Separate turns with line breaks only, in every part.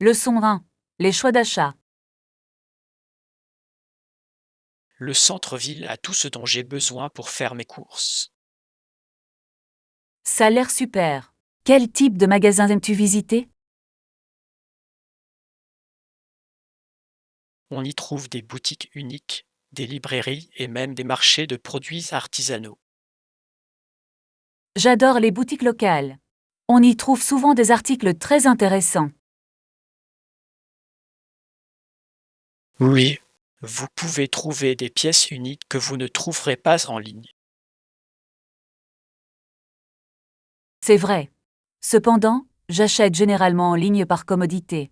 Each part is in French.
Leçon 1. Les choix d'achat.
Le centre-ville a tout ce dont j'ai besoin pour faire mes courses.
Ça a l'air super. Quel type de magasin aimes-tu visiter?
On y trouve des boutiques uniques, des librairies et même des marchés de produits artisanaux.
J'adore les boutiques locales. On y trouve souvent des articles très intéressants.
Oui, vous pouvez trouver des pièces uniques que vous ne trouverez pas en ligne.
C'est vrai. Cependant, j'achète généralement en ligne par commodité.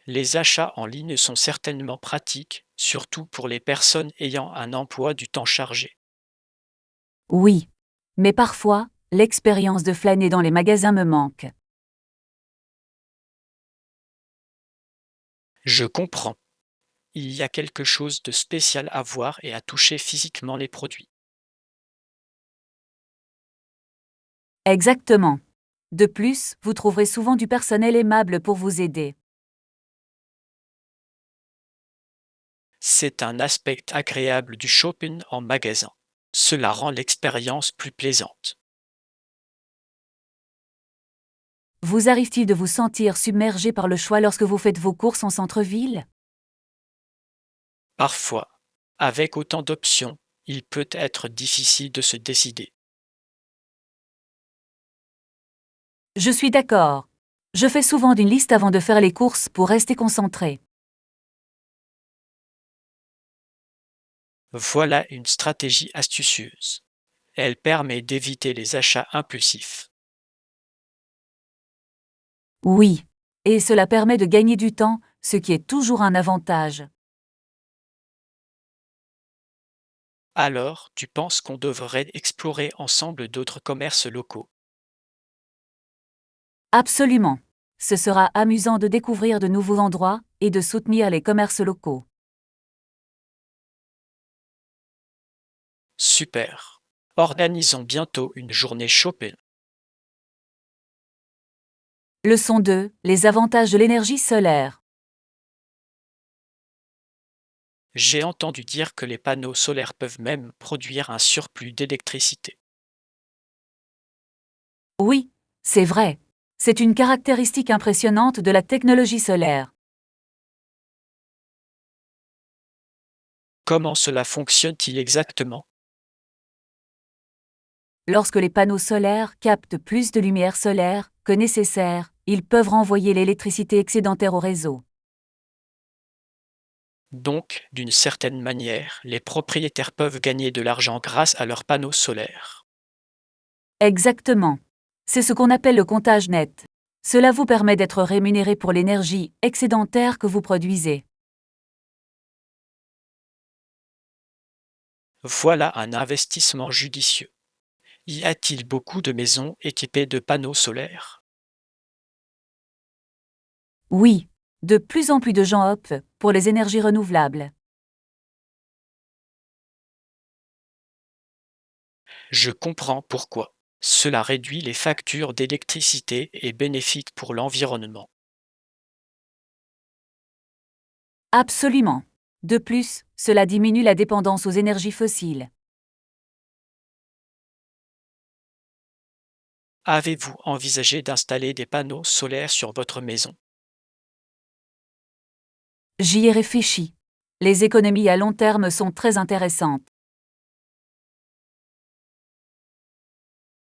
Les achats en ligne sont certainement pratiques, surtout pour les personnes ayant un emploi du temps chargé.
Oui. Mais parfois, l'expérience de flâner dans les magasins me manque.
Je comprends. Il y a quelque chose de spécial à voir et à toucher physiquement les produits.
Exactement. De plus, vous trouverez souvent du personnel aimable pour vous aider.
C'est un aspect agréable du shopping en magasin. Cela rend l'expérience plus plaisante.
Vous arrive-t-il de vous sentir submergé par le choix lorsque vous faites vos courses en centre-ville?
Parfois, avec autant d'options, il peut être difficile de se décider.
Je suis d'accord. Je fais souvent une liste avant de faire les courses pour rester concentré.
Voilà une stratégie astucieuse. Elle permet d'éviter les achats impulsifs.
Oui. Et cela permet de gagner du temps, ce qui est toujours un avantage.
Alors, tu penses qu'on devrait explorer ensemble d'autres commerces locaux?
Absolument. Ce sera amusant de découvrir de nouveaux endroits et de soutenir les commerces locaux.
Super. Organisons bientôt une journée shopping.
Leçon 2. Les avantages de l'énergie solaire.
J'ai entendu dire que les panneaux solaires peuvent même produire un surplus d'électricité.
Oui, c'est vrai. C'est une caractéristique impressionnante de la technologie solaire.
Comment cela fonctionne-t-il exactement?
Lorsque les panneaux solaires captent plus de lumière solaire que nécessaire, ils peuvent renvoyer l'électricité excédentaire au réseau.
Donc, d'une certaine manière, les propriétaires peuvent gagner de l'argent grâce à leurs panneaux solaires.
Exactement. C'est ce qu'on appelle le comptage net. Cela vous permet d'être rémunéré pour l'énergie excédentaire que vous produisez.
Voilà un investissement judicieux. Y a-t-il beaucoup de maisons équipées de panneaux solaires?
Oui, de plus en plus de gens optent pour les énergies renouvelables.
Je comprends pourquoi. Cela réduit les factures d'électricité et est bénéfique pour l'environnement.
Absolument. De plus, cela diminue la dépendance aux énergies fossiles.
Avez-vous envisagé d'installer des panneaux solaires sur votre maison?
J'y ai réfléchi. Les économies à long terme sont très intéressantes.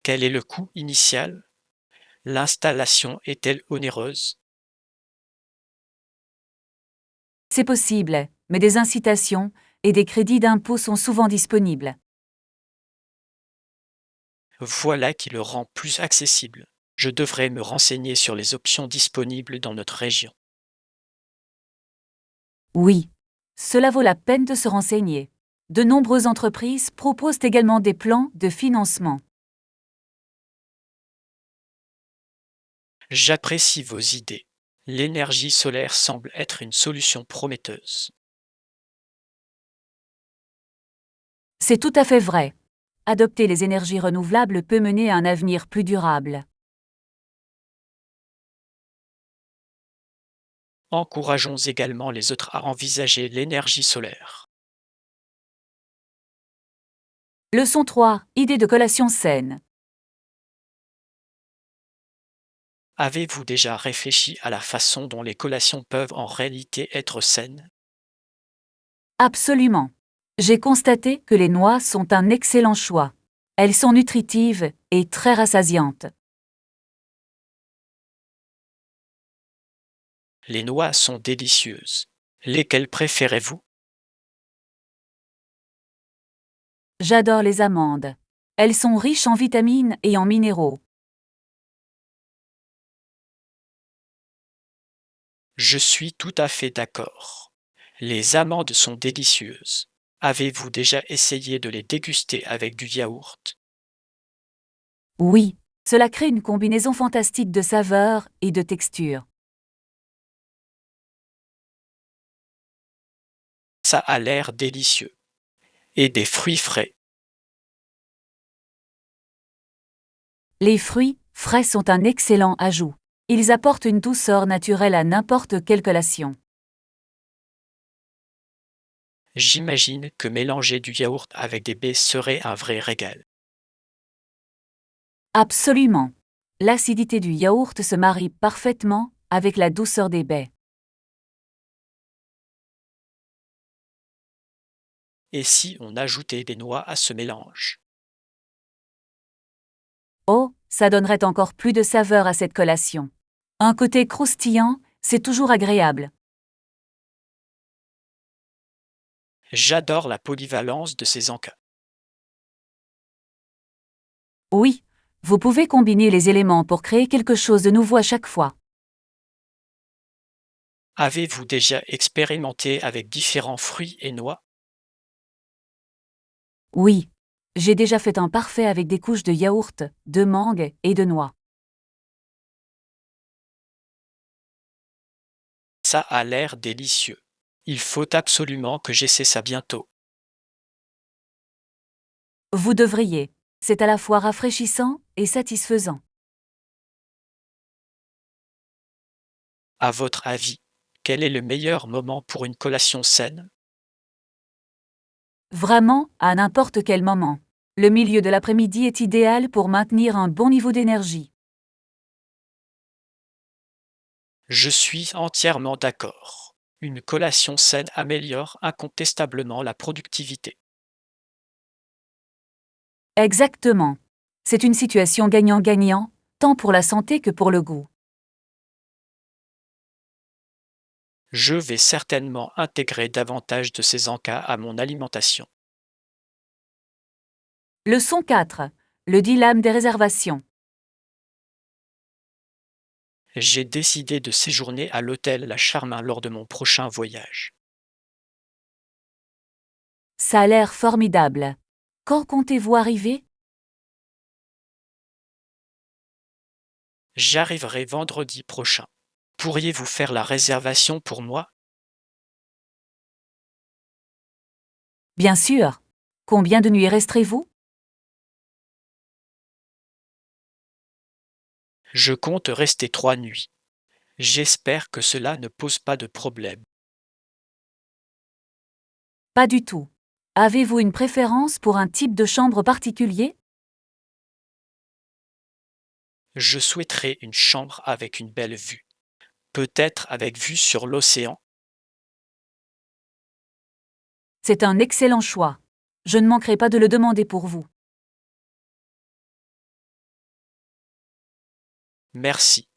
Quel est le coût initial? L'installation est-elle onéreuse?
C'est possible, mais des incitations et des crédits d'impôt sont souvent disponibles.
Voilà qui le rend plus accessible. Je devrais me renseigner sur les options disponibles dans notre région.
Oui, cela vaut la peine de se renseigner. De nombreuses entreprises proposent également des plans de financement.
J'apprécie vos idées. L'énergie solaire semble être une solution prometteuse.
C'est tout à fait vrai. Adopter les énergies renouvelables peut mener à un avenir plus durable.
Encourageons également les autres à envisager l'énergie solaire.
Leçon 3. Idée de collation saine.
Avez-vous déjà réfléchi à la façon dont les collations peuvent en réalité être saines?
Absolument. J'ai constaté que les noix sont un excellent choix. Elles sont nutritives et très rassasiantes.
Les noix sont délicieuses. Lesquelles préférez-vous?
J'adore les amandes. Elles sont riches en vitamines et en minéraux.
Je suis tout à fait d'accord. Les amandes sont délicieuses. Avez-vous déjà essayé de les déguster avec du yaourt?
Oui, cela crée une combinaison fantastique de saveurs et de textures.
Ça a l'air délicieux. Et des fruits frais.
Les fruits frais sont un excellent ajout. Ils apportent une douceur naturelle à n'importe quelle collation.
J'imagine que mélanger du yaourt avec des baies serait un vrai régal.
Absolument. L'acidité du yaourt se marie parfaitement avec la douceur des baies.
Et si on ajoutait des noix à ce mélange?
Oh, ça donnerait encore plus de saveur à cette collation. Un côté croustillant, c'est toujours agréable.
J'adore la polyvalence de ces encas.
Oui, vous pouvez combiner les éléments pour créer quelque chose de nouveau à chaque fois.
Avez-vous déjà expérimenté avec différents fruits et noix?
Oui, j'ai déjà fait un parfait avec des couches de yaourt, de mangue et de noix.
Ça a l'air délicieux. Il faut absolument que j'essaie ça bientôt.
Vous devriez. C'est à la fois rafraîchissant et satisfaisant.
À votre avis, quel est le meilleur moment pour une collation saine?
Vraiment, à n'importe quel moment. Le milieu de l'après-midi est idéal pour maintenir un bon niveau d'énergie.
Je suis entièrement d'accord. Une collation saine améliore incontestablement la productivité.
Exactement. C'est une situation gagnant-gagnant, tant pour la santé que pour le goût.
Je vais certainement intégrer davantage de ces encas à mon alimentation.
Leçon 4. Le dilemme des réservations.
J'ai décidé de séjourner à l'hôtel La Charmin lors de mon prochain voyage.
Ça a l'air formidable. Quand comptez-vous arriver?
J'arriverai vendredi prochain. Pourriez-vous faire la réservation pour moi?
Bien sûr. Combien de nuits resterez-vous?
Je compte rester 3 nuits. J'espère que cela ne pose pas de problème.
Pas du tout. Avez-vous une préférence pour un type de chambre particulier?
Je souhaiterais une chambre avec une belle vue. Peut-être avec vue sur l'océan.
C'est un excellent choix. Je ne manquerai pas de le demander pour vous.
Merci.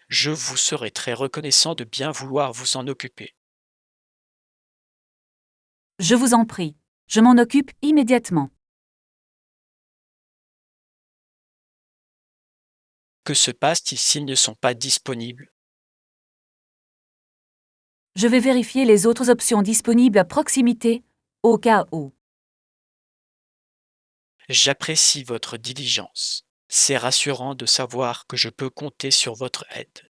Je vous serai très reconnaissant de bien vouloir vous en occuper.
Je vous en prie. Je m'en occupe immédiatement.
Que se passe-t-il s'ils ne sont pas disponibles?
Je vais vérifier les autres options disponibles à proximité, au cas où.
J'apprécie votre diligence. C'est rassurant de savoir que je peux compter sur votre aide.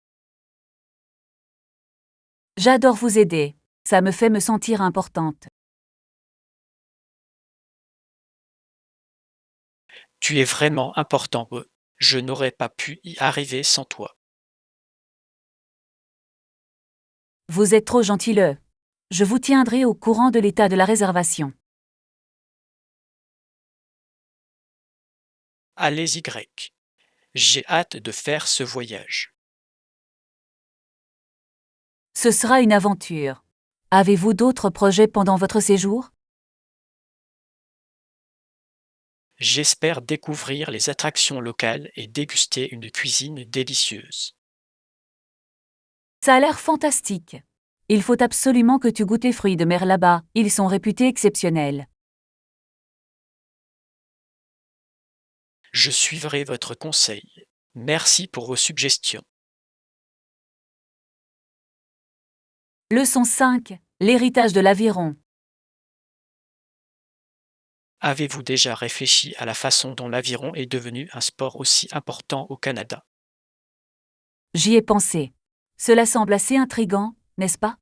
J'adore vous aider. Ça me fait me sentir importante.
Tu es vraiment important. Je n'aurais pas pu y arriver sans toi.
Vous êtes trop gentil. Je vous tiendrai au courant de l'état de la réservation.
Allez-y grec. J'ai hâte de faire ce voyage.
Ce sera une aventure. Avez-vous d'autres projets pendant votre séjour?
J'espère découvrir les attractions locales et déguster une cuisine délicieuse.
Ça a l'air fantastique. Il faut absolument que tu goûtes les fruits de mer là-bas, ils sont réputés exceptionnels.
Je suivrai votre conseil. Merci pour vos suggestions.
Leçon 5. L'héritage de l'aviron.
Avez-vous déjà réfléchi à la façon dont l'aviron est devenu un sport aussi important au Canada?
J'y ai pensé. Cela semble assez intrigant, n'est-ce pas?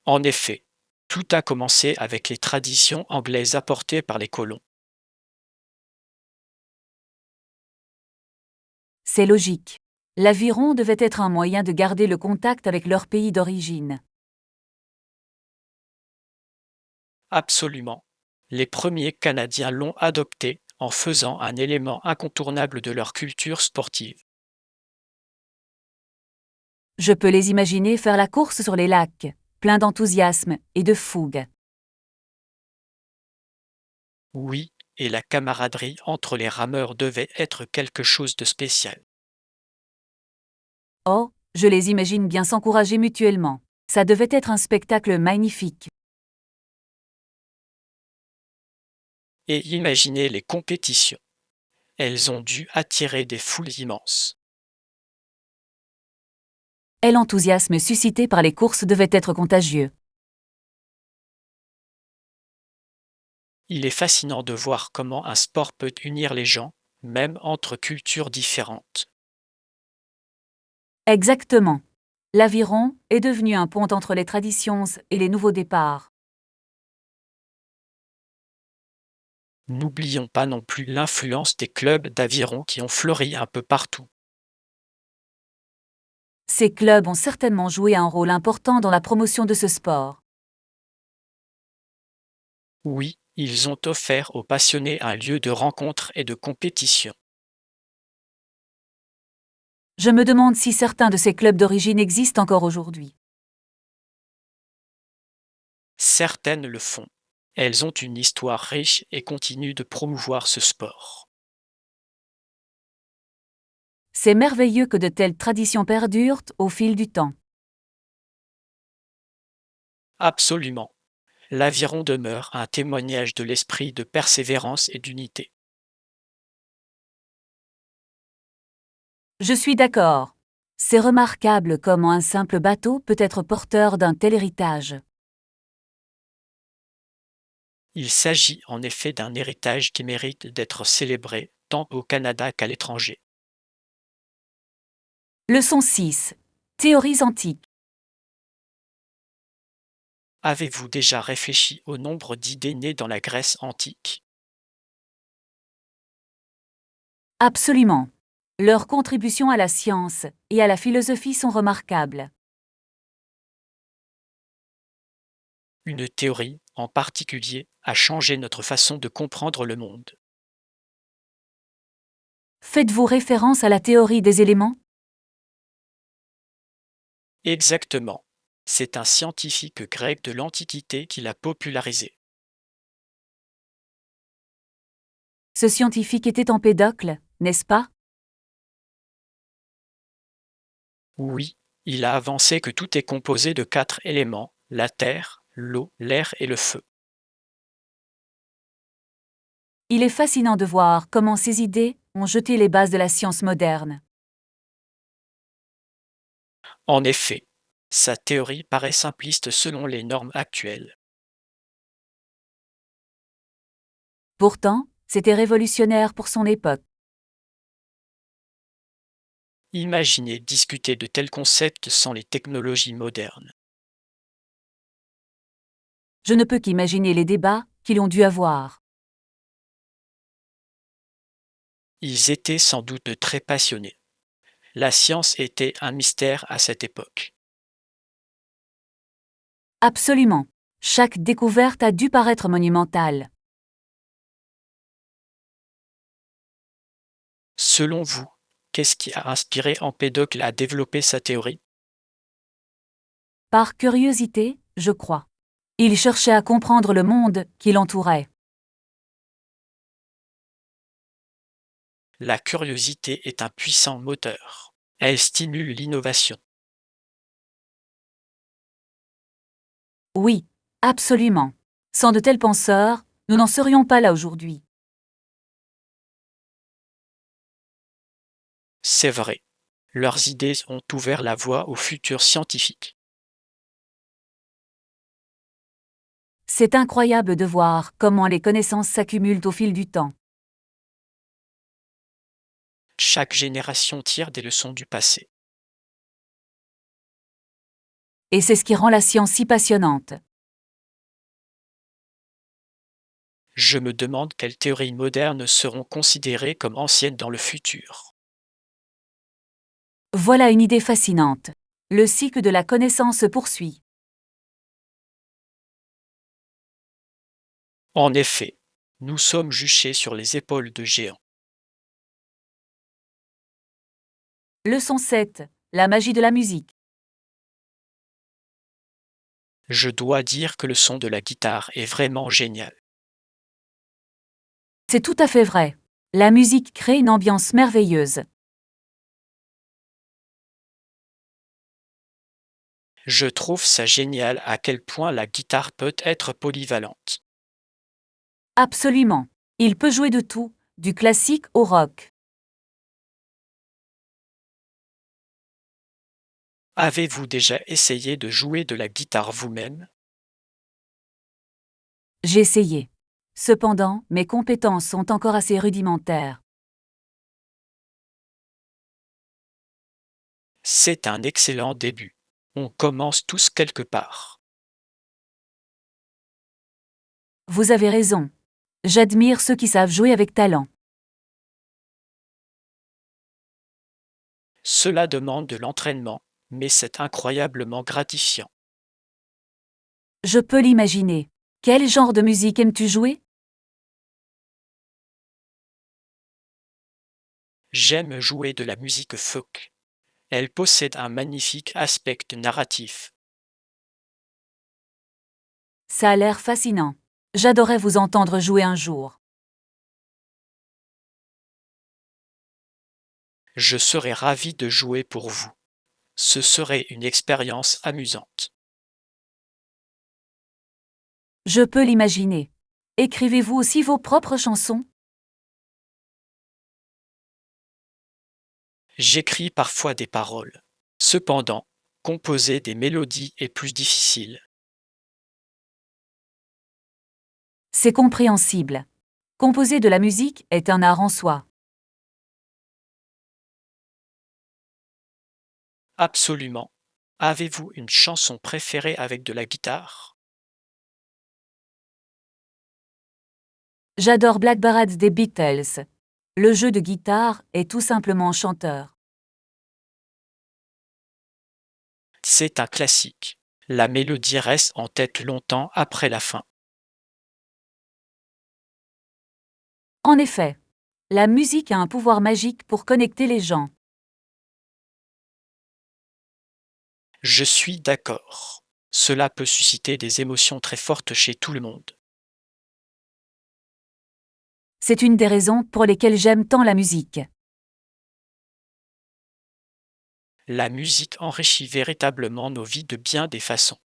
En effet, tout a commencé avec les traditions anglaises apportées par les colons.
C'est logique. L'aviron devait être un moyen de garder le contact avec leur pays d'origine.
Absolument. Les premiers Canadiens l'ont adopté en faisant un élément incontournable de leur culture sportive.
Je peux les imaginer faire la course sur les lacs, plein d'enthousiasme et de fougue.
Oui, et la camaraderie entre les rameurs devait être quelque chose de spécial.
Oh, je les imagine bien s'encourager mutuellement. Ça devait être un spectacle magnifique.
Et imaginez les compétitions. Elles ont dû attirer des foules immenses.
Et l'enthousiasme suscité par les courses devait être contagieux.
Il est fascinant de voir comment un sport peut unir les gens, même entre cultures différentes.
Exactement. L'aviron est devenu un pont entre les traditions et les nouveaux départs.
N'oublions pas non plus l'influence des clubs d'aviron qui ont fleuri un peu partout.
Ces clubs ont certainement joué un rôle important dans la promotion de ce sport.
Oui, ils ont offert aux passionnés un lieu de rencontre et de compétition.
Je me demande si certains de ces clubs d'origine existent encore aujourd'hui.
Certaines le font. Elles ont une histoire riche et continuent de promouvoir ce sport.
C'est merveilleux que de telles traditions perdurent au fil du temps.
Absolument. L'aviron demeure un témoignage de l'esprit de persévérance et d'unité.
Je suis d'accord. C'est remarquable comment un simple bateau peut être porteur d'un tel héritage.
Il s'agit en effet d'un héritage qui mérite d'être célébré tant au Canada qu'à l'étranger.
Leçon 6. Théories antiques.
Avez-vous déjà réfléchi au nombre d'idées nées dans la Grèce antique?
Absolument. Leurs contributions à la science et à la philosophie sont remarquables.
Une théorie, en particulier, a changé notre façon de comprendre le monde.
Faites-vous référence à la théorie des éléments?
Exactement. C'est un scientifique grec de l'Antiquité qui l'a popularisé.
Ce scientifique était Empédocle, n'est-ce pas?
Oui, il a avancé que tout est composé de 4 éléments, la terre, l'eau, l'air et le feu.
Il est fascinant de voir comment ces idées ont jeté les bases de la science moderne.
En effet, sa théorie paraît simpliste selon les normes actuelles.
Pourtant, c'était révolutionnaire pour son époque.
Imaginez discuter de tels concepts sans les technologies modernes.
Je ne peux qu'imaginer les débats qu'ils ont dû avoir.
Ils étaient sans doute très passionnés. La science était un mystère à cette époque.
Absolument. Chaque découverte a dû paraître monumentale.
Selon vous, qu'est-ce qui a inspiré Empédocle à développer sa théorie?
Par curiosité, je crois. Il cherchait à comprendre le monde qui l'entourait.
La curiosité est un puissant moteur. Elle stimule l'innovation.
Oui, absolument. Sans de tels penseurs, nous n'en serions pas là aujourd'hui.
C'est vrai. Leurs idées ont ouvert la voie aux futurs scientifiques.
C'est incroyable de voir comment les connaissances s'accumulent au fil du temps.
Chaque génération tire des leçons du passé.
Et c'est ce qui rend la science si passionnante.
Je me demande quelles théories modernes seront considérées comme anciennes dans le futur.
Voilà une idée fascinante. Le cycle de la connaissance se poursuit.
En effet, nous sommes juchés sur les épaules de géants.
Leçon 7. La magie de la musique.
Je dois dire que le son de la guitare est vraiment génial.
C'est tout à fait vrai. La musique crée une ambiance merveilleuse.
Je trouve ça génial à quel point la guitare peut être polyvalente.
Absolument. Il peut jouer de tout, du classique au rock.
Avez-vous déjà essayé de jouer de la guitare vous-même?
J'ai essayé. Cependant, mes compétences sont encore assez rudimentaires.
C'est un excellent début. On commence tous quelque part.
Vous avez raison. J'admire ceux qui savent jouer avec talent.
Cela demande de l'entraînement, mais c'est incroyablement gratifiant.
Je peux l'imaginer. Quel genre de musique aimes-tu jouer?
J'aime jouer de la musique folk. Elle possède un magnifique aspect narratif.
Ça a l'air fascinant. J'adorais vous entendre jouer un jour.
Je serais ravi de jouer pour vous. Ce serait une expérience amusante.
Je peux l'imaginer. Écrivez-vous aussi vos propres chansons?
J'écris parfois des paroles. Cependant, composer des mélodies est plus difficile.
C'est compréhensible. Composer de la musique est un art en soi.
Absolument. Avez-vous une chanson préférée avec de la guitare?
J'adore Black Ballad des Beatles. Le jeu de guitare est tout simplement enchanteur.
C'est un classique. La mélodie reste en tête longtemps après la fin.
En effet, la musique a un pouvoir magique pour connecter les gens.
Je suis d'accord. Cela peut susciter des émotions très fortes chez tout le monde.
C'est une des raisons pour lesquelles j'aime tant la musique.
La musique enrichit véritablement nos vies de bien des façons.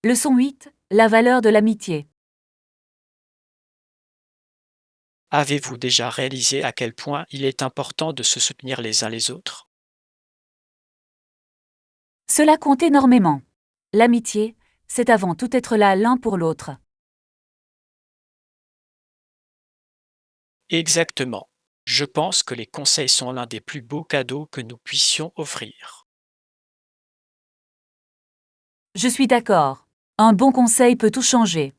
Leçon 8. La valeur de l'amitié.
Avez-vous déjà réalisé à quel point il est important de se soutenir les uns les autres?
Cela compte énormément. L'amitié, c'est avant tout être là l'un pour l'autre.
Exactement. Je pense que les conseils sont l'un des plus beaux cadeaux que nous puissions offrir.
Je suis d'accord. Un bon conseil peut tout changer.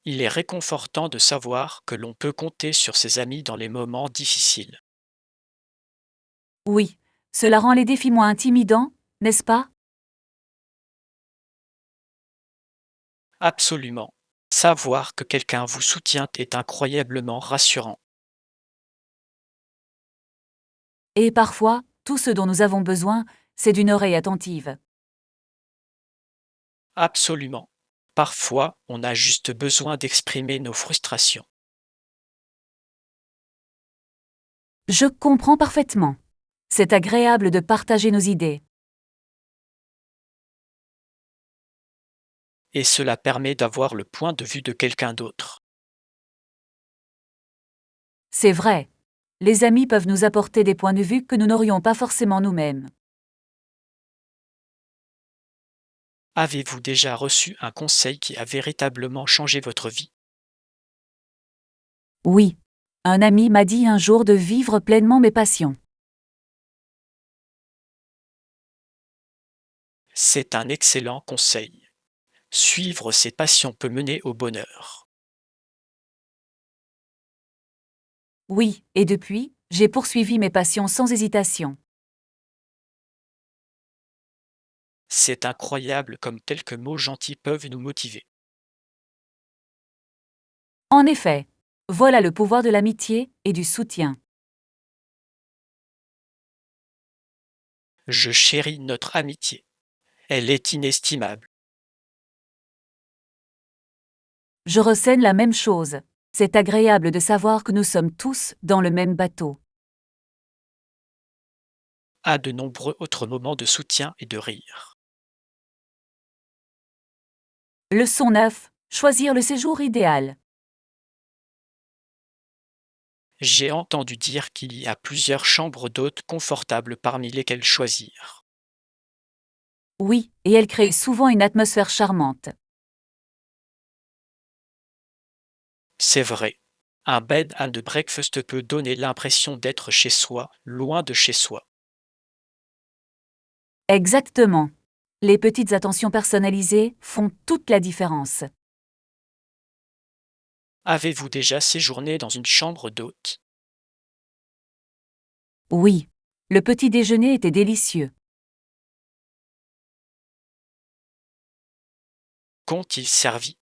Il est réconfortant de savoir que l'on peut compter sur ses amis dans les moments difficiles.
Oui, cela rend les défis moins intimidants, n'est-ce pas?
Absolument. Savoir que quelqu'un vous soutient est incroyablement rassurant.
Et parfois, tout ce dont nous avons besoin, c'est d'une oreille attentive.
Absolument. Parfois, on a juste besoin d'exprimer nos frustrations.
Je comprends parfaitement. C'est agréable de partager nos idées.
Et cela permet d'avoir le point de vue de quelqu'un d'autre.
C'est vrai. Les amis peuvent nous apporter des points de vue que nous n'aurions pas forcément nous-mêmes.
Avez-vous déjà reçu un conseil qui a véritablement changé votre vie?
Oui. Un ami m'a dit un jour de vivre pleinement mes passions.
C'est un excellent conseil. Suivre ses passions peut mener au bonheur.
Oui, et depuis, j'ai poursuivi mes passions sans hésitation.
C'est incroyable comme quelques mots gentils peuvent nous motiver.
En effet, voilà le pouvoir de l'amitié et du soutien.
Je chéris notre amitié. Elle est inestimable.
Je ressens la même chose. C'est agréable de savoir que nous sommes tous dans le même bateau.
À de nombreux autres moments de soutien et de rire.
Leçon 9. Choisir le séjour idéal.
J'ai entendu dire qu'il y a plusieurs chambres d'hôtes confortables parmi lesquelles choisir.
Oui, et elle crée souvent une atmosphère charmante.
C'est vrai. Un bed and breakfast peut donner l'impression d'être chez soi, loin de chez soi.
Exactement. Les petites attentions personnalisées font toute la différence.
Avez-vous déjà séjourné dans une chambre d'hôte?
Oui. Le petit déjeuner était délicieux.
Qu'ont-ils servi?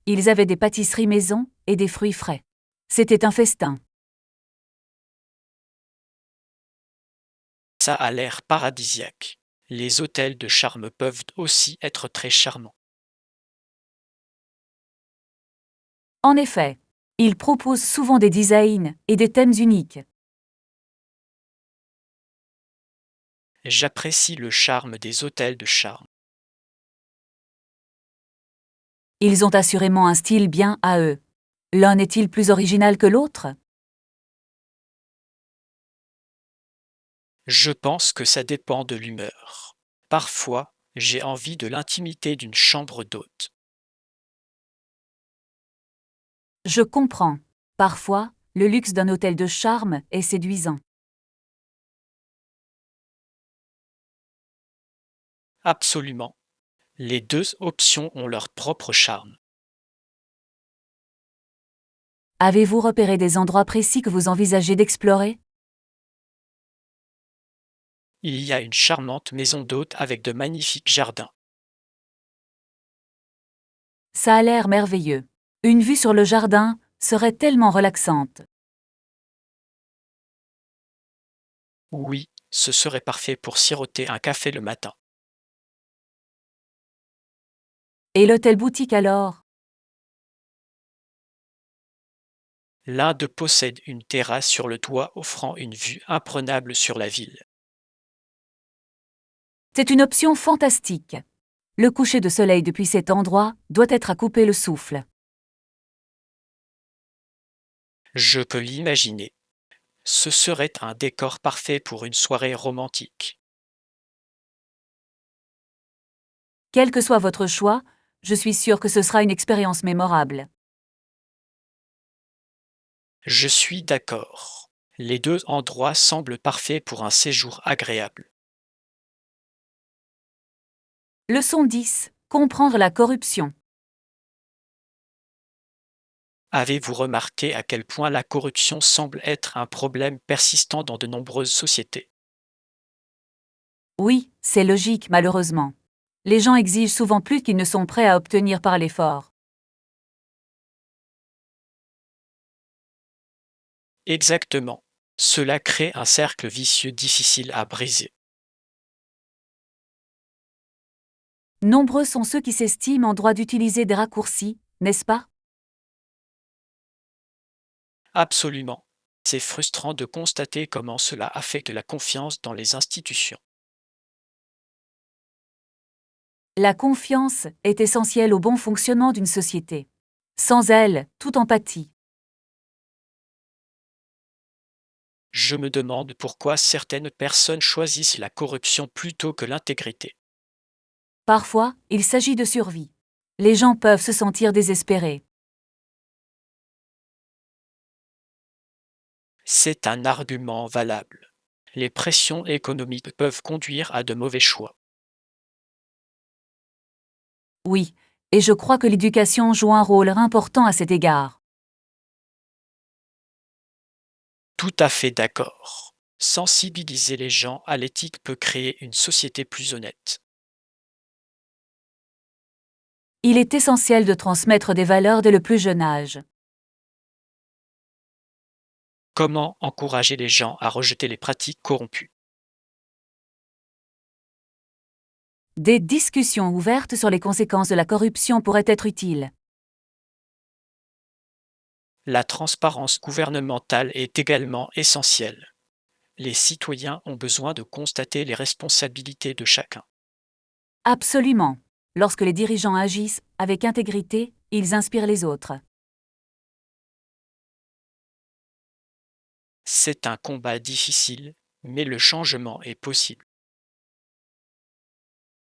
Ils avaient des pâtisseries maison et des fruits frais. C'était un festin.
Ça a l'air paradisiaque. Les hôtels de charme peuvent aussi être très charmants.
En effet, ils proposent souvent des designs et des thèmes uniques.
J'apprécie le charme des hôtels de charme.
Ils ont assurément un style bien à eux. L'un est-il plus original que l'autre?
Je pense que ça dépend de l'humeur. Parfois, j'ai envie de l'intimité d'une chambre d'hôte.
Je comprends. Parfois, le luxe d'un hôtel de charme est séduisant.
Absolument. Les deux options ont leur propre charme.
Avez-vous repéré des endroits précis que vous envisagez d'explorer?
Il y a une charmante maison d'hôte avec de magnifiques jardins.
Ça a l'air merveilleux. Une vue sur le jardin serait tellement relaxante.
Oui, ce serait parfait pour siroter un café le matin.
Et l'hôtel boutique alors?
L'un d'eux possède une terrasse sur le toit offrant une vue imprenable sur la ville.
C'est une option fantastique. Le coucher de soleil depuis cet endroit doit être à couper le souffle.
Je peux l'imaginer. Ce serait un décor parfait pour une soirée romantique.
Quel que soit votre choix, je suis sûre que ce sera une expérience mémorable.
Je suis d'accord. Les deux endroits semblent parfaits pour un séjour agréable.
Leçon 10. Comprendre la corruption.
Avez-vous remarqué à quel point la corruption semble être un problème persistant dans de nombreuses sociétés?
Oui, c'est logique malheureusement. Les gens exigent souvent plus qu'ils ne sont prêts à obtenir par l'effort.
Exactement. Cela crée un cercle vicieux difficile à briser.
Nombreux sont ceux qui s'estiment en droit d'utiliser des raccourcis, n'est-ce pas?
Absolument. C'est frustrant de constater comment cela affecte la confiance dans les institutions.
La confiance est essentielle au bon fonctionnement d'une société. Sans elle, toute empathie.
Je me demande pourquoi certaines personnes choisissent la corruption plutôt que l'intégrité.
Parfois, il s'agit de survie. Les gens peuvent se sentir désespérés.
C'est un argument valable. Les pressions économiques peuvent conduire à de mauvais choix.
Oui, et je crois que l'éducation joue un rôle important à cet égard.
Tout à fait d'accord. Sensibiliser les gens à l'éthique peut créer une société plus honnête.
Il est essentiel de transmettre des valeurs dès le plus jeune âge.
Comment encourager les gens à rejeter les pratiques corrompues?
Des discussions ouvertes sur les conséquences de la corruption pourraient être utiles.
La transparence gouvernementale est également essentielle. Les citoyens ont besoin de constater les responsabilités de chacun.
Absolument. Lorsque les dirigeants agissent avec intégrité, ils inspirent les autres.
C'est un combat difficile, mais le changement est possible.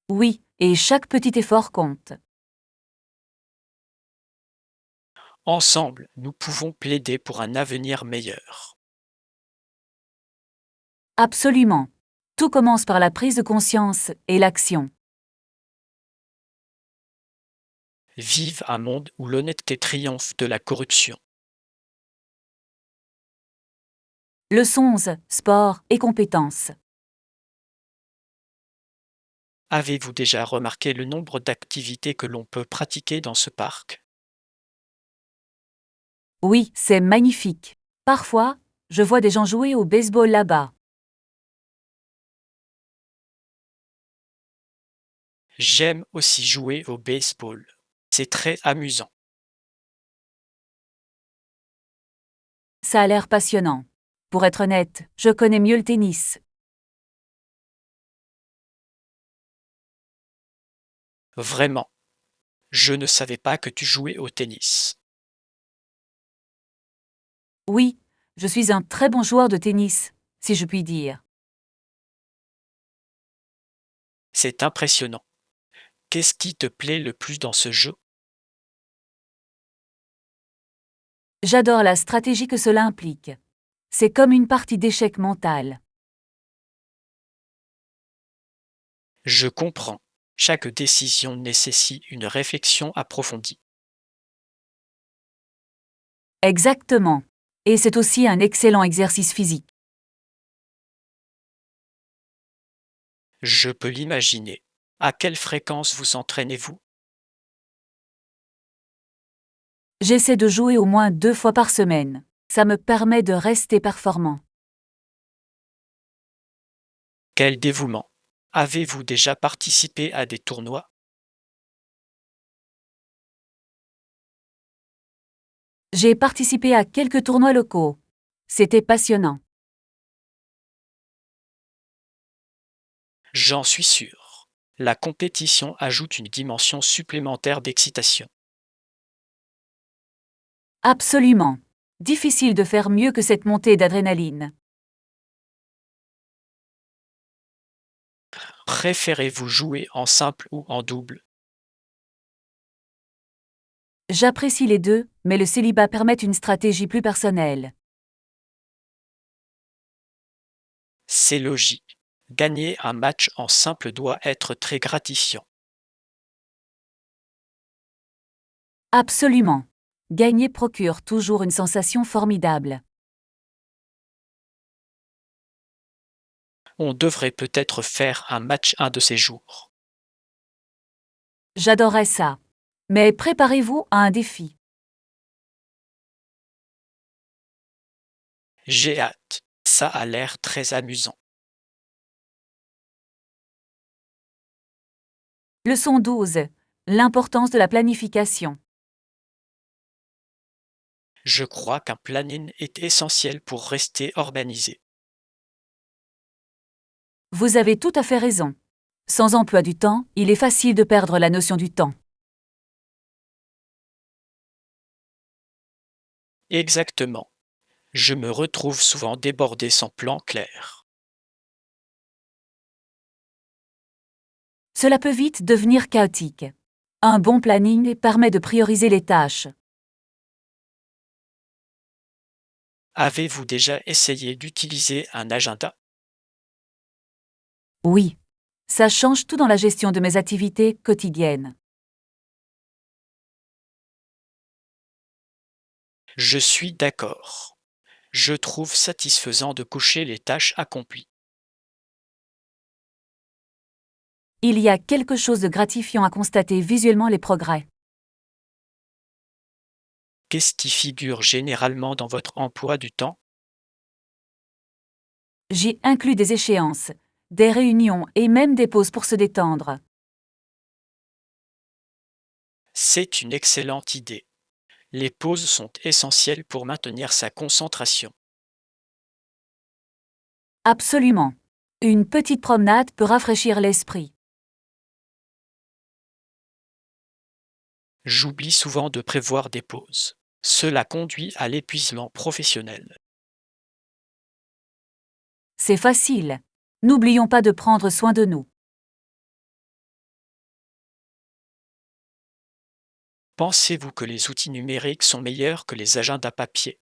Oui, et chaque petit effort compte.
Ensemble, nous pouvons plaider pour un avenir meilleur.
Absolument. Tout commence par la prise de conscience et l'action.
Vive un monde où l'honnêteté triomphe de la corruption.
Leçons 11, sport et compétences.
Avez-vous déjà remarqué le nombre d'activités que l'on peut pratiquer dans ce parc?
Oui, c'est magnifique. Parfois, je vois des gens jouer au baseball là-bas.
J'aime aussi jouer au baseball. C'est très amusant.
Ça a l'air passionnant. Pour être honnête, je connais mieux le tennis.
Vraiment. Je ne savais pas que tu jouais au tennis.
Oui, je suis un très bon joueur de tennis, si je puis dire.
C'est impressionnant. Qu'est-ce qui te plaît le plus dans ce jeu?
J'adore la stratégie que cela implique. C'est comme une partie d'échec mental.
Je comprends. Chaque décision nécessite une réflexion approfondie.
Exactement. Et c'est aussi un excellent exercice physique.
Je peux l'imaginer. À quelle fréquence vous entraînez-vous?
J'essaie de jouer au moins 2 fois par semaine. Ça me permet de rester performant.
Quel dévouement! Avez-vous déjà participé à des tournois?
J'ai participé à quelques tournois locaux. C'était passionnant.
J'en suis sûr. La compétition ajoute une dimension supplémentaire d'excitation.
Absolument. Difficile de faire mieux que cette montée d'adrénaline.
Préférez-vous jouer en simple ou en double?
J'apprécie les deux, mais le célibat permet une stratégie plus personnelle.
C'est logique. Gagner un match en simple doit être très gratifiant.
Absolument. Gagner procure toujours une sensation formidable.
On devrait peut-être faire un match un de ces jours.
J'adorerais ça. Mais préparez-vous à un défi.
J'ai hâte. Ça a l'air très amusant.
Leçon 12. L'importance de la planification.
Je crois qu'un planning est essentiel pour rester organisé.
Vous avez tout à fait raison. Sans emploi du temps, il est facile de perdre la notion du temps.
Exactement. Je me retrouve souvent débordé sans plan clair.
Cela peut vite devenir chaotique. Un bon planning permet de prioriser les tâches.
Avez-vous déjà essayé d'utiliser un agenda?
Oui. Ça change tout dans la gestion de mes activités quotidiennes.
Je suis d'accord. Je trouve satisfaisant de cocher les tâches accomplies.
Il y a quelque chose de gratifiant à constater visuellement les progrès.
Qu'est-ce qui figure généralement dans votre emploi du temps?
J'y inclus des échéances, des réunions et même des pauses pour se détendre.
C'est une excellente idée. Les pauses sont essentielles pour maintenir sa concentration.
Absolument. Une petite promenade peut rafraîchir l'esprit.
J'oublie souvent de prévoir des pauses. Cela conduit à l'épuisement professionnel.
C'est facile. N'oublions pas de prendre soin de nous.
Pensez-vous que les outils numériques sont meilleurs que les agendas papier?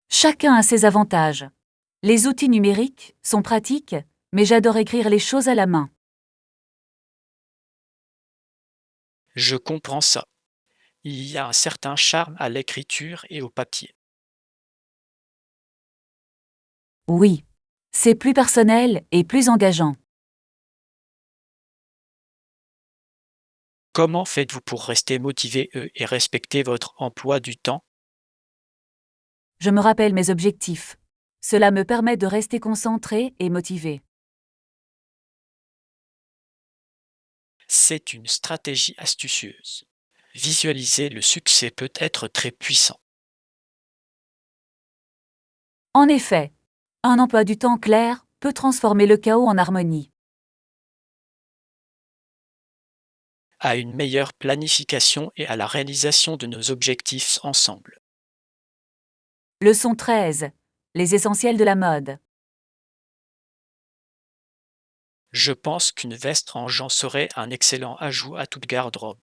Chacun a ses avantages. Les outils numériques sont pratiques, mais j'adore écrire les choses à la main.
Je comprends ça. Il y a un certain charme à l'écriture et au papier.
Oui. C'est plus personnel et plus engageant.
Comment faites-vous pour rester motivé et respecter votre emploi du temps?
Je me rappelle mes objectifs. Cela me permet de rester concentré et motivé.
C'est une stratégie astucieuse. Visualiser le succès peut être très puissant.
En effet, un emploi du temps clair peut transformer le chaos en harmonie.
À une meilleure planification et à la réalisation de nos objectifs ensemble.
Leçon 13. Les essentiels de la mode.
Je pense qu'une veste en jean serait un excellent ajout à toute garde-robe.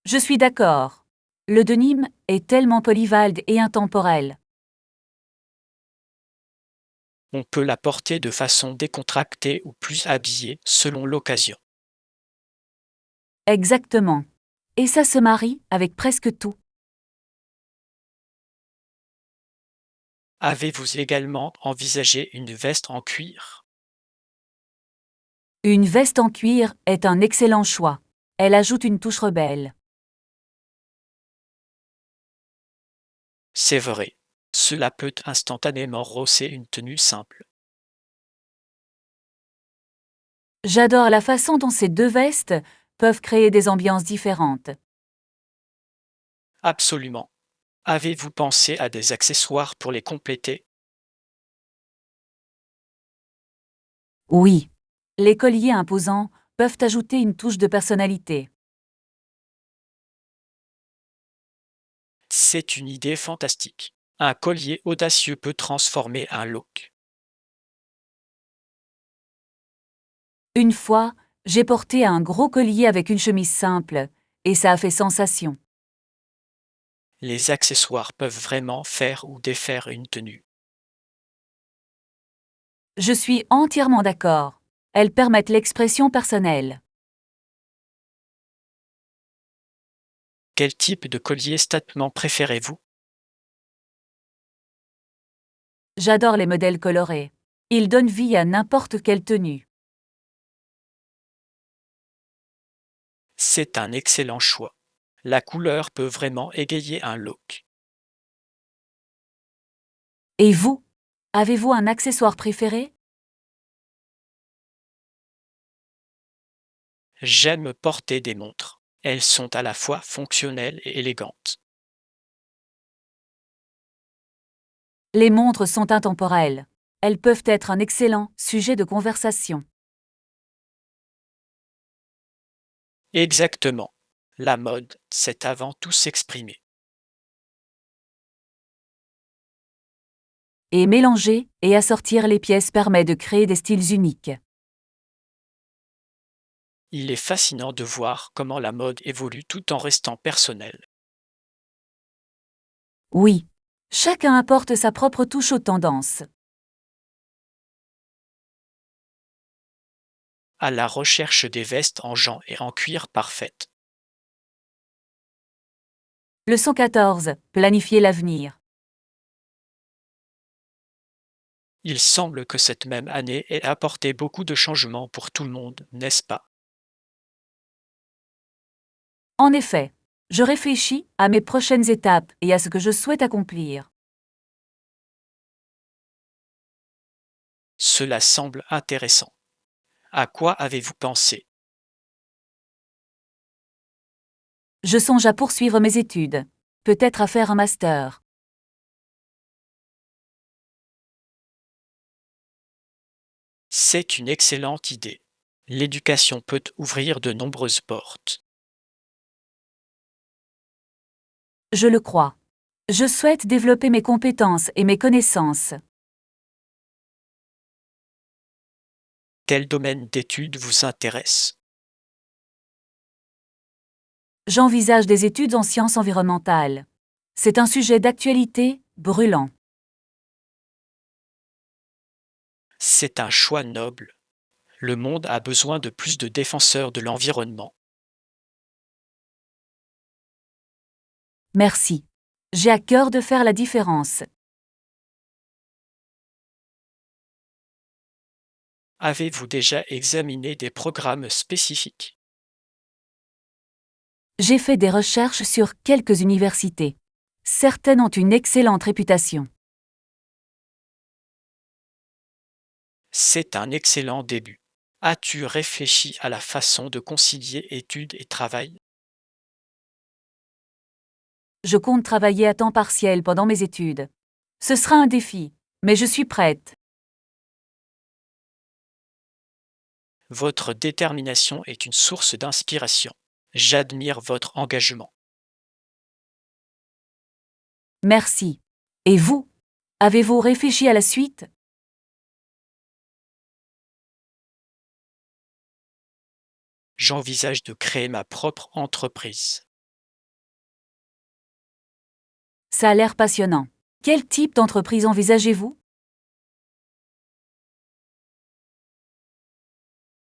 Je suis d'accord. Le denim est tellement polyvalde et intemporel.
On peut la porter de façon décontractée ou plus habillée selon l'occasion.
Exactement. Et ça se marie avec presque tout.
Avez-vous également envisagé une veste en cuir?
Une veste en cuir est un excellent choix. Elle ajoute une touche rebelle.
C'est vrai, cela peut instantanément rosser une tenue simple.
J'adore la façon dont ces deux vestes peuvent créer des ambiances différentes.
Absolument. Avez-vous pensé à des accessoires pour les compléter?
Oui. Les colliers imposants peuvent ajouter une touche de personnalité.
C'est une idée fantastique. Un collier audacieux peut transformer un look.
Une fois, j'ai porté un gros collier avec une chemise simple, et ça a fait sensation.
Les accessoires peuvent vraiment faire ou défaire une tenue.
Je suis entièrement d'accord. Elles permettent l'expression personnelle.
Quel type de collier statement préférez-vous?
J'adore les modèles colorés. Ils donnent vie à n'importe quelle tenue.
C'est un excellent choix. La couleur peut vraiment égayer un look.
Et vous? Avez-vous un accessoire préféré?
J'aime porter des montres. Elles sont à la fois fonctionnelles et élégantes.
Les montres sont intemporelles. Elles peuvent être un excellent sujet de conversation.
Exactement. La mode, c'est avant tout s'exprimer.
Et mélanger et assortir les pièces permet de créer des styles uniques.
Il est fascinant de voir comment la mode évolue tout en restant personnelle.
Oui. Chacun apporte sa propre touche aux tendances.
À la recherche des vestes en jean et en cuir parfaites.
Leçon 14. Planifier l'avenir.
Il semble que cette même année ait apporté beaucoup de changements pour tout le monde, n'est-ce pas?
En effet, je réfléchis à mes prochaines étapes et à ce que je souhaite accomplir.
Cela semble intéressant. À quoi avez-vous pensé?
Je songe à poursuivre mes études. Peut-être à faire un master.
C'est une excellente idée. L'éducation peut ouvrir de nombreuses portes.
Je le crois. Je souhaite développer mes compétences et mes connaissances.
Quel domaine d'études vous intéresse?
J'envisage des études en sciences environnementales. C'est un sujet d'actualité brûlant.
C'est un choix noble. Le monde a besoin de plus de défenseurs de l'environnement.
Merci. J'ai à cœur de faire la différence.
Avez-vous déjà examiné des programmes spécifiques?
J'ai fait des recherches sur quelques universités. Certaines ont une excellente réputation.
C'est un excellent début. As-tu réfléchi à la façon de concilier études et travail?
Je compte travailler à temps partiel pendant mes études. Ce sera un défi, mais je suis prête.
Votre détermination est une source d'inspiration. J'admire votre engagement.
Merci. Et vous? Avez-vous réfléchi à la suite?
J'envisage de créer ma propre entreprise.
Ça a l'air passionnant. Quel type d'entreprise envisagez-vous?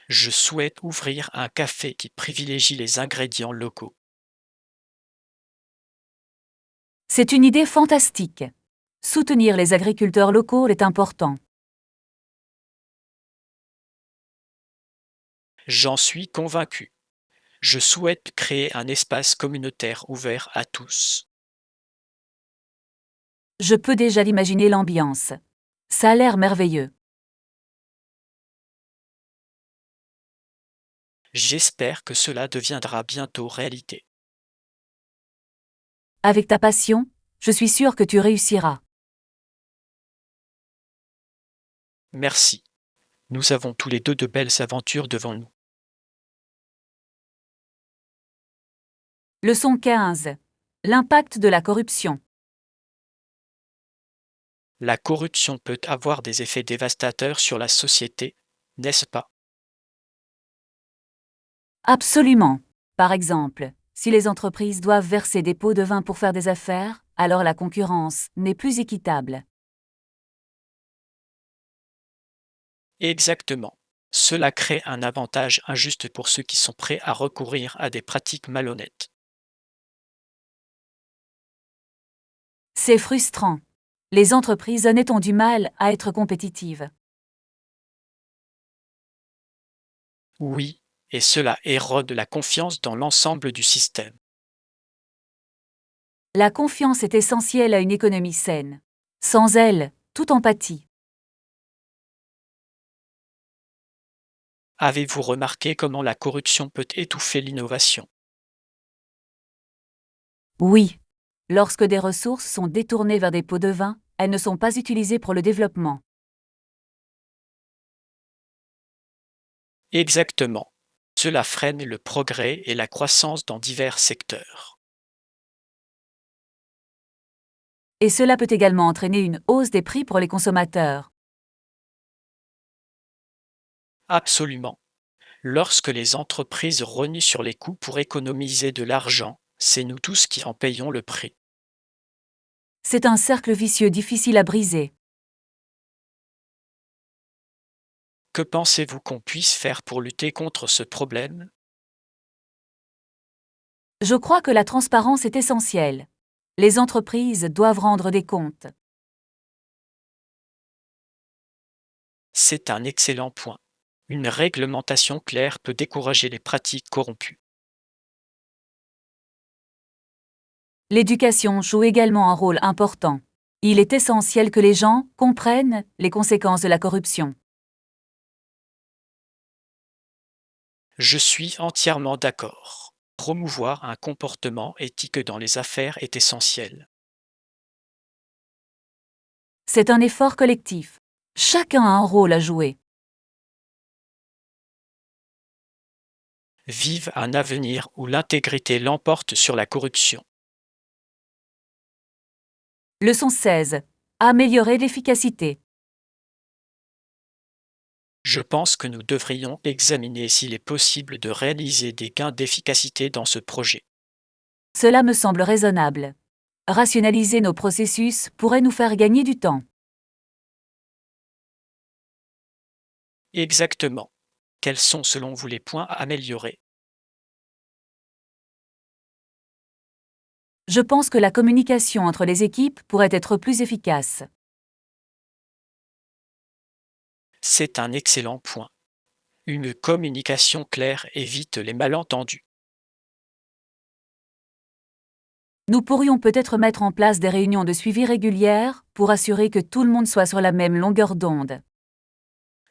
Je souhaite ouvrir un café qui privilégie les ingrédients locaux.
C'est une idée fantastique. Soutenir les agriculteurs locaux est important.
J'en suis convaincu. Je souhaite créer un espace communautaire ouvert à tous.
Je peux déjà l'imaginer l'ambiance. Ça a l'air merveilleux.
J'espère que cela deviendra bientôt réalité.
Avec ta passion, je suis sûre que tu réussiras.
Merci. Nous avons tous les deux de belles aventures devant nous.
Leçon 15. L'impact de la corruption.
La corruption peut avoir des effets dévastateurs sur la société, n'est-ce pas?
Absolument. Par exemple, si les entreprises doivent verser des pots de vin pour faire des affaires, alors la concurrence n'est plus équitable.
Exactement. Cela crée un avantage injuste pour ceux qui sont prêts à recourir à des pratiques malhonnêtes.
C'est frustrant. Les entreprises honnêtes ont du mal à être compétitives.
Oui, et cela érode la confiance dans l'ensemble du système.
La confiance est essentielle à une économie saine. Sans elle, toute empathie.
Avez-vous remarqué comment la corruption peut étouffer l'innovation?
Oui. Lorsque des ressources sont détournées vers des pots de vin, elles ne sont pas utilisées pour le développement.
Exactement. Cela freine le progrès et la croissance dans divers secteurs.
Et cela peut également entraîner une hausse des prix pour les consommateurs.
Absolument. Lorsque les entreprises renient sur les coûts pour économiser de l'argent, c'est nous tous qui en payons le prix.
C'est un cercle vicieux difficile à briser.
Que pensez-vous qu'on puisse faire pour lutter contre ce problème?
Je crois que la transparence est essentielle. Les entreprises doivent rendre des comptes.
C'est un excellent point. Une réglementation claire peut décourager les pratiques corrompues.
L'éducation joue également un rôle important. Il est essentiel que les gens comprennent les conséquences de la corruption.
Je suis entièrement d'accord. Promouvoir un comportement éthique dans les affaires est essentiel.
C'est un effort collectif. Chacun a un rôle à jouer.
Vive un avenir où l'intégrité l'emporte sur la corruption.
Leçon 16. Améliorer l'efficacité.
Je pense que nous devrions examiner s'il est possible de réaliser des gains d'efficacité dans ce projet.
Cela me semble raisonnable. Rationaliser nos processus pourrait nous faire gagner du temps.
Exactement. Quels sont selon vous les points à améliorer?
Je pense que la communication entre les équipes pourrait être plus efficace.
C'est un excellent point. Une communication claire évite les malentendus.
Nous pourrions peut-être mettre en place des réunions de suivi régulières pour assurer que tout le monde soit sur la même longueur d'onde.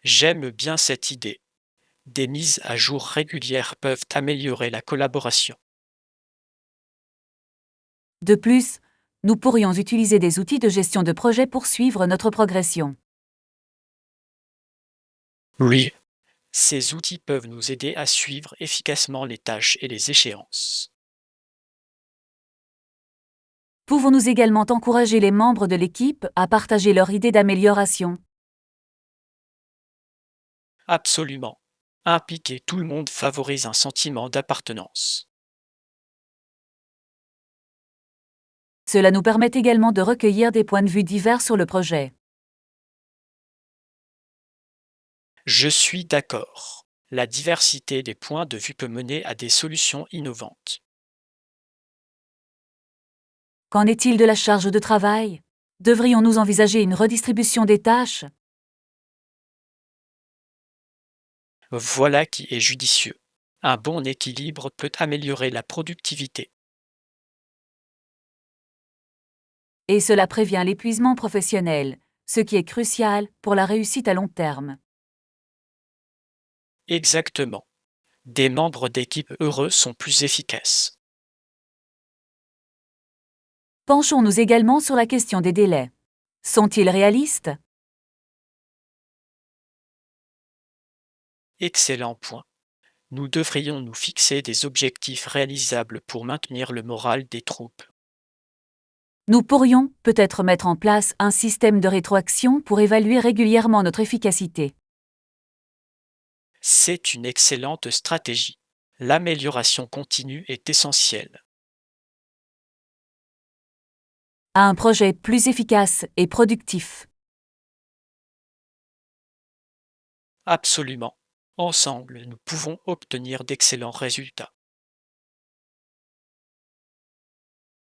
J'aime bien cette idée. Des mises à jour régulières peuvent améliorer la collaboration.
De plus, nous pourrions utiliser des outils de gestion de projet pour suivre notre progression.
Oui. Ces outils peuvent nous aider à suivre efficacement les tâches et les échéances.
Pouvons-nous également encourager les membres de l'équipe à partager leurs idées d'amélioration?
Absolument. Impliquer tout le monde favorise un sentiment d'appartenance.
Cela nous permet également de recueillir des points de vue divers sur le projet.
Je suis d'accord. La diversité des points de vue peut mener à des solutions innovantes.
Qu'en est-il de la charge de travail? Devrions-nous envisager une redistribution des tâches?
Voilà qui est judicieux. Un bon équilibre peut améliorer la productivité.
Et cela prévient l'épuisement professionnel, ce qui est crucial pour la réussite à long terme.
Exactement. Des membres d'équipe heureux sont plus efficaces.
Penchons-nous également sur la question des délais. Sont-ils réalistes?
Excellent point. Nous devrions nous fixer des objectifs réalisables pour maintenir le moral des troupes.
Nous pourrions peut-être mettre en place un système de rétroaction pour évaluer régulièrement notre efficacité.
C'est une excellente stratégie. L'amélioration continue est essentielle.
À un projet plus efficace et productif.
Absolument. Ensemble, nous pouvons obtenir d'excellents résultats.